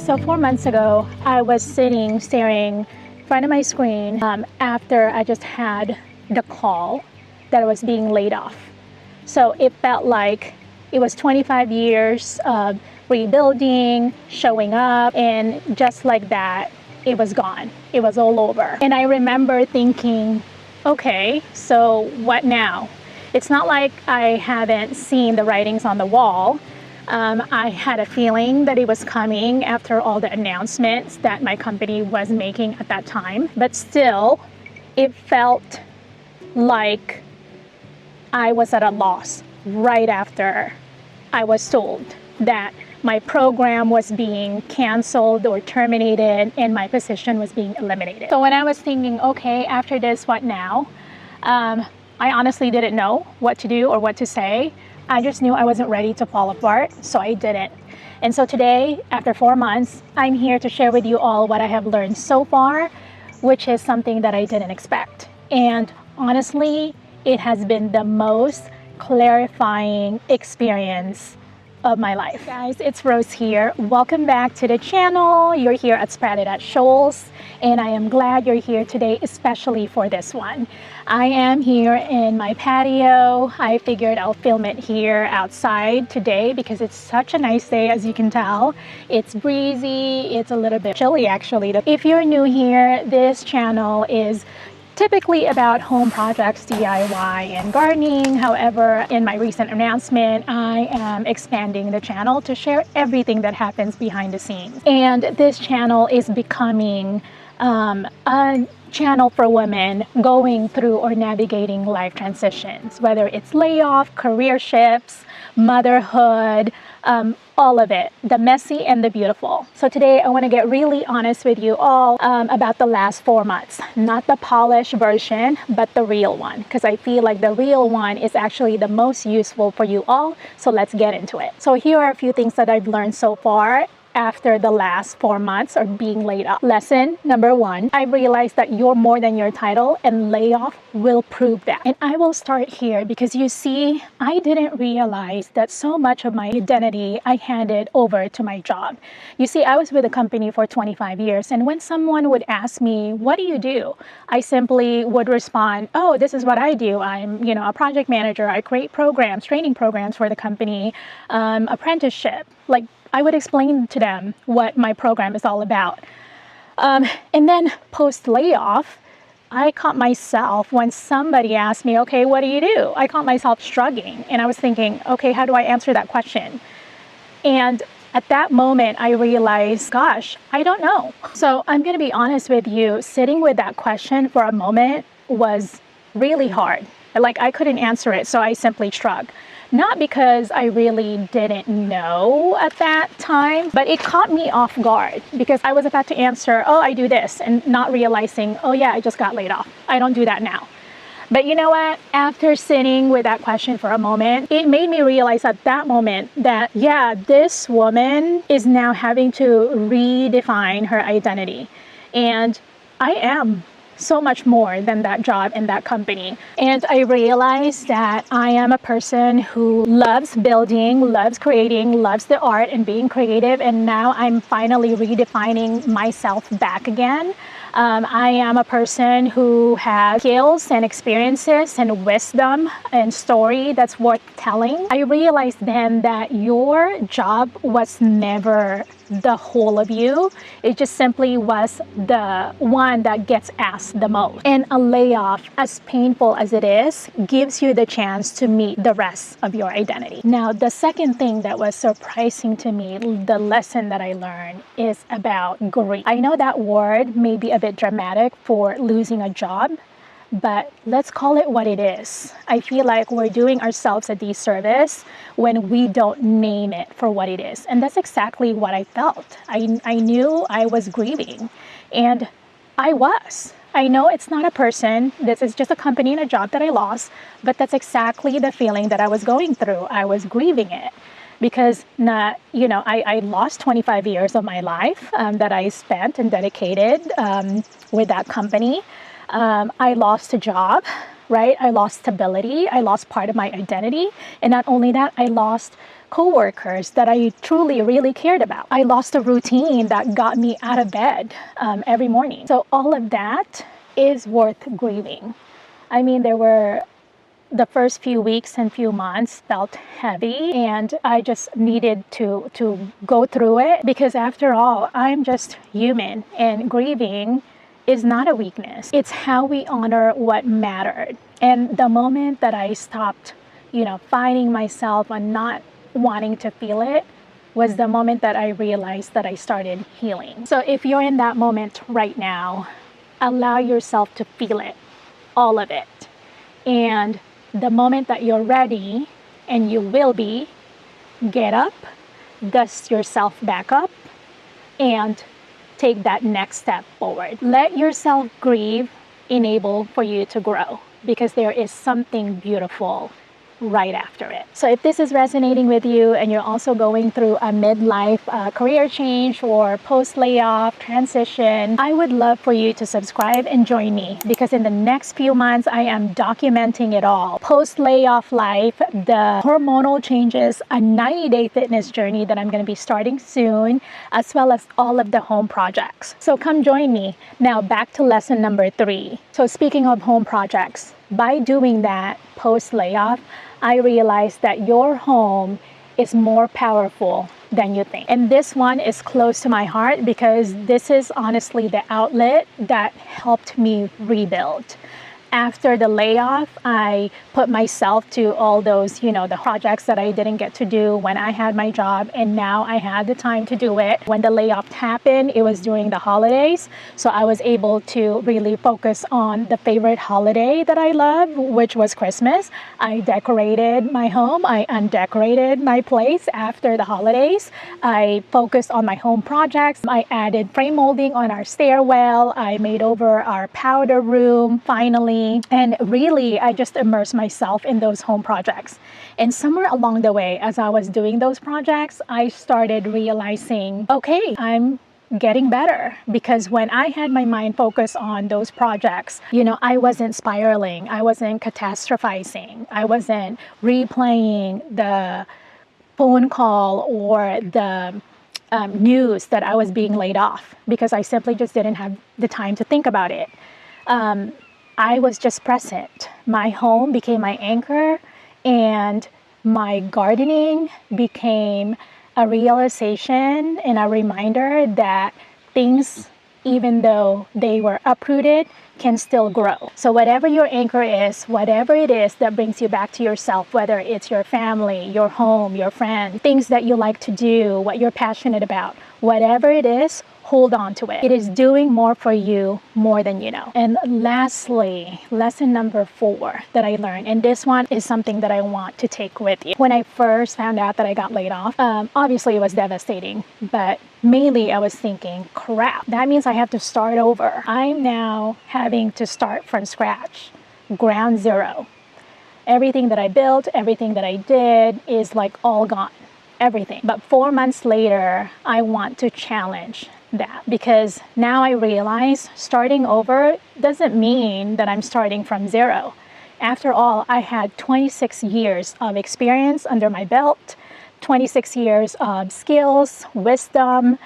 So 4 months ago, I was staring in front of my screen after I just had the call that I was being laid off. So it felt like it was 25 years of rebuilding, showing up, and just like that, it was gone. It was all over. And I remember thinking, okay, so what now? It's not like I haven't seen the writings on the wall. I had a feeling that it was coming after all the announcements that my company was making at that time. But still, it felt like I was at a loss right after I was told that my program was being canceled or terminated and my position was being eliminated. So when I was thinking, okay, after this, what now? I honestly didn't know what to do or what to say. I just knew I wasn't ready to fall apart, so I didn't. And so today, after 4 months, I'm here to share with you all what I have learned so far, which is something that I didn't expect. And honestly, it has been the most clarifying experience of my life. Guys, it's Rose here. Welcome back to the channel. You're here at Sprouted at Shoals, and I am glad you're here today, especially for this one. I am here in my patio. I figured I'll film it here outside today because it's such a nice day, as you can tell. It's breezy, it's a little bit chilly actually. If you're new here, this channel is typically about home projects, DIY, and gardening. However, in my recent announcement, I am expanding the channel to share everything that happens behind the scenes. And this channel is becoming a channel for women going through or navigating life transitions, whether it's layoff, career shifts, motherhood, all of it, the messy and the beautiful. So today I want to get really honest with you all about the last 4 months, not the polished version, but the real one, because I feel like the real one is actually the most useful for you all. So let's get into it. So here are a few things that I've learned so far after the last 4 months of being laid off. Lesson number 1, I realized that you're more than your title, and layoff will prove that. And I will start here because you see, I didn't realize that so much of my identity I handed over to my job. You see, I was with a company for 25 years, and when someone would ask me, what do you do? I simply would respond, oh, this is what I do. I'm, a project manager. I create programs, training programs for the company, apprenticeship. Like, I would explain to them what my program is all about. And then post-layoff, I caught myself when somebody asked me, okay, what do you do? I caught myself shrugging, and I was thinking, okay, how do I answer that question? And at that moment, I realized, gosh, I don't know. So I'm going to be honest with you, sitting with that question for a moment was really hard. Like, I couldn't answer it, so I simply shrugged. Not because I really didn't know at that time, but it caught me off guard because I was about to answer, oh, I do this, and not realizing, oh yeah, I just got laid off. I don't do that now. But you know what? After sitting with that question for a moment, it made me realize at that moment that, yeah, this woman is now having to redefine her identity. And I am so much more than that job and that company. And I realized that I am a person who loves building, loves creating, loves the art and being creative. And now I'm finally redefining myself back again. I am a person who has skills and experiences and wisdom and story that's worth telling. I realized then that your job was never the whole of you. It just simply was the one that gets asked the most. And a layoff, as painful as it is, gives you the chance to meet the rest of your identity. Now, the second thing that was surprising to me, the lesson that I learned, is about grief. I know that word may be a bit dramatic for losing a job, but let's call it what it is. I feel like we're doing ourselves a disservice when we don't name it for what it is. And that's exactly what I felt. I knew I was grieving, and I was. I know it's not a person. This is just a company and a job that I lost, but that's exactly the feeling that I was going through. I was grieving it because I lost 25 years of my life that I spent and dedicated with that company. I lost a job, right? I lost stability. I lost part of my identity. And not only that, I lost coworkers that I truly really cared about. I lost a routine that got me out of bed every morning. So all of that is worth grieving. I mean, the first few weeks and few months felt heavy, and I just needed to go through it, because after all, I'm just human, and grieving is not a weakness. It's how we honor what mattered. And the moment that I stopped, fighting myself and not wanting to feel it, was the moment that I realized that I started healing. So if you're in that moment right now, allow yourself to feel it, all of it. And the moment that you're ready, and you will be, get up, dust yourself back up, and take that next step forward. Let yourself grieve enable for you to grow, because there is something beautiful right after it. So if this is resonating with you, and you're also going through a midlife career change or post-layoff transition, I would love for you to subscribe and join me, because in the next few months, I am documenting it all. Post-layoff life, the hormonal changes, a 90-day fitness journey that I'm going to be starting soon, as well as all of the home projects. So come join me. Now back to lesson number 3. So speaking of home projects, by doing that post-layoff, I realized that your home is more powerful than you think. And this one is close to my heart, because this is honestly the outlet that helped me rebuild. After the layoff, I put myself to all those, the projects that I didn't get to do when I had my job, and now I had the time to do it. When the layoff happened, it was during the holidays, so I was able to really focus on the favorite holiday that I love, which was Christmas. I decorated my home. I undecorated my place after the holidays. I focused on my home projects. I added frame molding on our stairwell. I made over our powder room, finally. And really, I just immersed myself in those home projects. And somewhere along the way, as I was doing those projects, I started realizing, okay, I'm getting better. Because when I had my mind focused on those projects, I wasn't spiraling. I wasn't catastrophizing. I wasn't replaying the phone call or the news that I was being laid off, because I simply just didn't have the time to think about it. I was just present. My home became my anchor, and my gardening became a realization and a reminder that things, even though they were uprooted, can still grow. So whatever your anchor is, whatever it is that brings you back to yourself, whether it's your family, your home, your friend, things that you like to do, what you're passionate about, whatever it is, hold on to it. It is doing more for you more than you know. And lastly, lesson number 4 that I learned, and this one is something that I want to take with you. When I first found out that I got laid off, obviously it was devastating, but mainly I was thinking, crap, that means I have to start over. I'm now having to start from scratch, ground zero. Everything that I built, everything that I did is like all gone, everything. But 4 months later, I want to challenge that, because now I realize starting over doesn't mean that I'm starting from zero. After all, I had 26 years of experience under my belt, 26 years of skills, wisdom,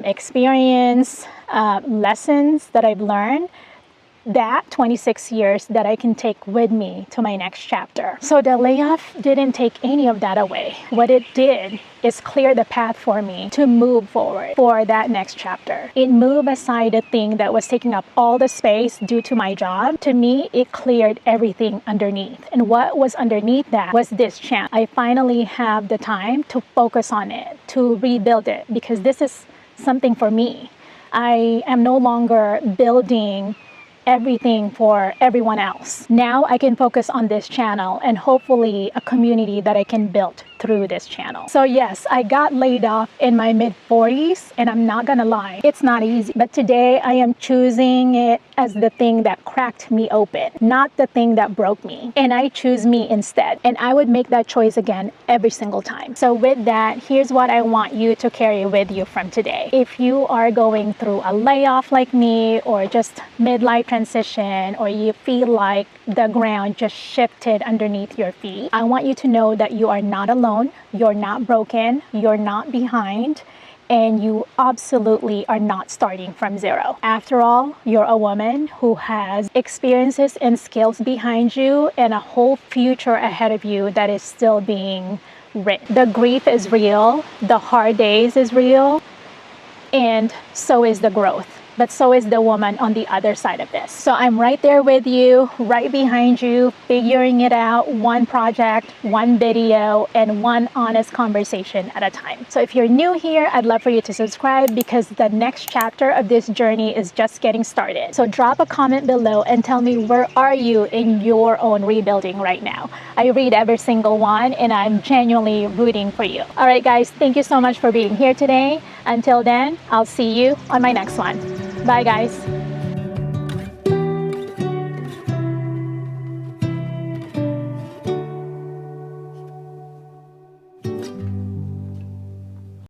experience, lessons that I've learned. That 26 years that I can take with me to my next chapter. So the layoff didn't take any of that away. What it did is clear the path for me to move forward for that next chapter. It moved aside the thing that was taking up all the space due to my job. To me, it cleared everything underneath. And what was underneath that was this channel. I finally have the time to focus on it, to rebuild it, because this is something for me. I am no longer building everything for everyone else. Now I can focus on this channel and hopefully a community that I can build through this channel. So yes, I got laid off in my mid-40s, and I'm not gonna lie, it's not easy. But today I am choosing it as the thing that cracked me open, not the thing that broke me. And I choose me instead. And I would make that choice again every single time. So with that, here's what I want you to carry with you from today. If you are going through a layoff like me, or just midlife transition, or you feel like the ground just shifted underneath your feet, I want you to know that you are not alone, you're not broken, you're not behind, and you absolutely are not starting from zero. After all, you're a woman who has experiences and skills behind you and a whole future ahead of you that is still being written. The grief is real, the hard days is real, and so is the growth. But so is the woman on the other side of this. So I'm right there with you, right behind you, figuring it out, one project, one video, and one honest conversation at a time. So if you're new here, I'd love for you to subscribe, because the next chapter of this journey is just getting started. So drop a comment below and tell me, where are you in your own rebuilding right now? I read every single one, and I'm genuinely rooting for you. All right, guys, thank you so much for being here today. Until then, I'll see you on my next one. Bye, guys.